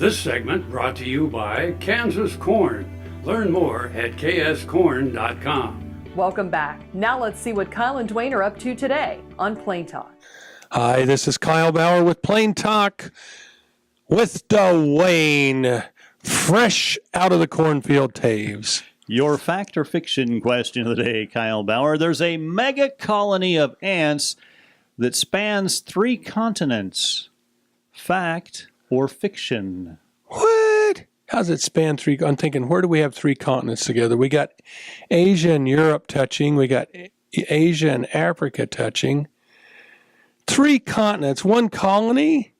This segment brought to you by Kansas Corn. Learn more at kscorn.com. Welcome back. Now let's see what Kyle and Duane are up to today on Plain Talk. Hi, this is Kyle Bauer with Plain Talk with Duane, fresh out of the cornfield, Toews. Your fact or fiction question of the day, Kyle Bauer. There's a mega colony of ants that spans 3 continents. Fact or fiction? What? How's it span 3? I'm thinking, where do we have 3 continents together? We got Asia and Europe touching. We got Asia and Africa touching. 3 continents, 1 colony?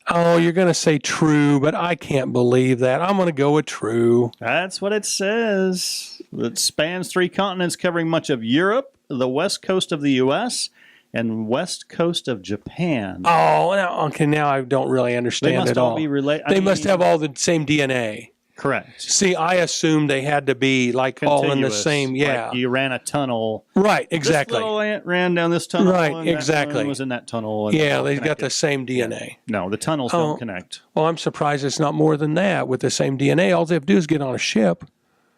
Oh, you're going to say true, but I can't believe that. I'm going to go with true. That's what it says. It spans 3 continents covering much of Europe, the west coast of the U.S., and west coast of Japan. Oh, now I don't really understand at all. Be related. They must have all the same DNA. Correct. See, I assumed they had to be like Contiguous, all in the same. Yeah, like you ran a tunnel. Right. Exactly. This little ant ran down this tunnel. Right. And Exactly. That one was in that tunnel. And Yeah, they've got the same DNA. No, the tunnels don't connect. Well, I'm surprised it's not more than that. With the same DNA, all they have to do is get on a ship.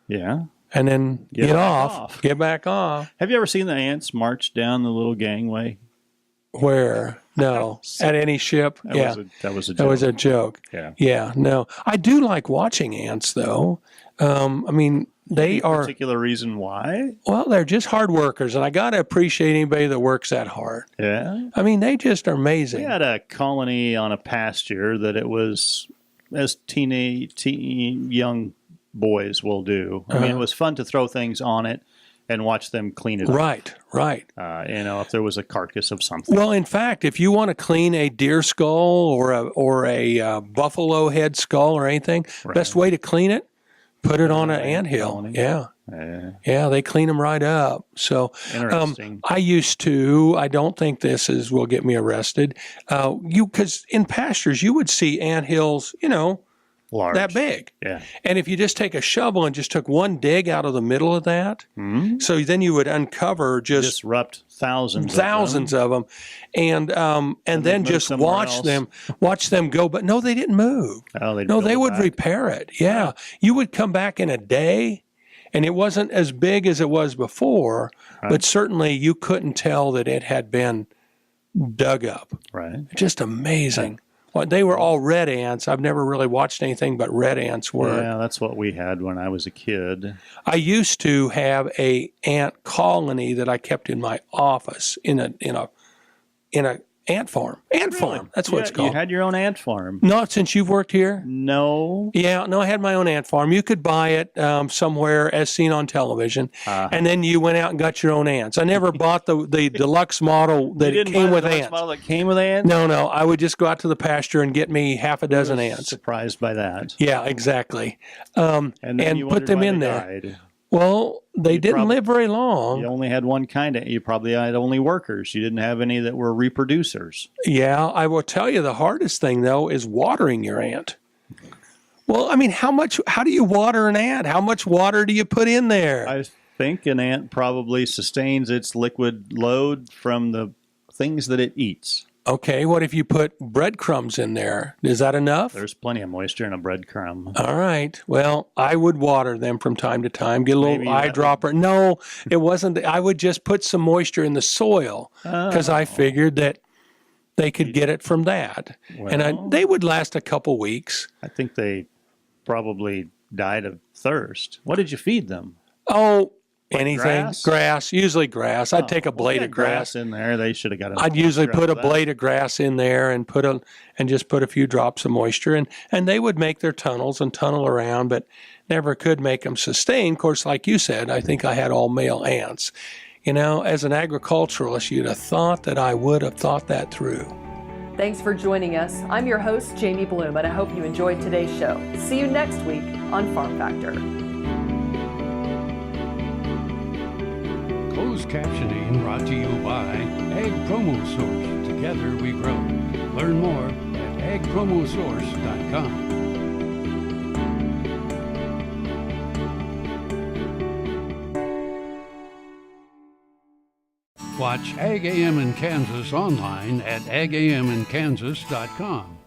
Yeah. And then get back off. Have you ever seen the ants march down the little gangway? Where? No. At any ship? That was a joke. That was a joke. Yeah. Yeah, no. I do like watching ants, though. I mean, they are... Any particular reason why? Well, they're just hard workers, and I got to appreciate anybody that works that hard. Yeah. I mean, they just are amazing. We had a colony on a pasture that it was, as young boys will do. I mean, it was fun to throw things on it and watch them clean it up. Right. If there was a carcass of something. Well, in fact, if you want to clean a deer skull or a buffalo head skull or anything, best way to clean it, put it on an anthill. Yeah. Yeah, they clean them right up. So interesting. I don't think this will get me arrested. Because in pastures, you would see anthills, Large. That big. Yeah. And if you just take a shovel and just took one dig out of the middle of that, so then you would uncover disrupt thousands of them, and then just watch them go. But no, they didn't move. Oh, they would repair it. Yeah. You would come back in a day, and it wasn't as big as it was before, but certainly you couldn't tell that it had been dug up. Right. Just amazing. Well, they were all red ants. I've never really watched anything but red ants were. Yeah, that's what we had when I was a kid. I used to have a ant colony that I kept in my office in a ant farm. Ant farm. That's what it's called. You had your own ant farm. Not since you've worked here? No. Yeah, no, I had my own ant farm. You could buy it somewhere as seen on television, and then you went out and got your own ants. I never bought the deluxe model that came with ants. Model that came with ants? No, I would just go out to the pasture and get me half a dozen ants. Surprised by that. Yeah, exactly. And put them in there. Died. Well, they didn't live very long. You only had one kind of. You probably had only workers. You didn't have any that were reproducers. Yeah, I will tell you the hardest thing, though, is watering your ant. Well, I mean, how do you water an ant? How much water do you put in there? I think an ant probably sustains its liquid load from the things that it eats. Okay, what if you put breadcrumbs in there? Is that enough? There's plenty of moisture in a breadcrumb. All right. Well, I would water them from time to time, get a little eyedropper. No, it wasn't. I would just put some moisture in the soil because I figured that they could get it from that. Well, and they would last a couple weeks. I think they probably died of thirst. What did you feed them? Oh, anything. Grass, usually grass. I'd take a blade of grass in there. They should have got. I'd usually put a blade of grass in there and just put a few drops of moisture, and they would make their tunnels and tunnel around, but never could make them sustain. Of course, like you said, I think I had all male ants. As an agriculturalist, you'd have thought that I would have thought that through. Thanks for joining us. I'm your host, Jamie Bloom, and I hope you enjoyed today's show. See you next week on Farm Factor. Closed captioning brought to you by Ag Promo Source. Together we grow. Learn more at agpromosource.com. Watch Ag AM in Kansas online at agaminkansas.com.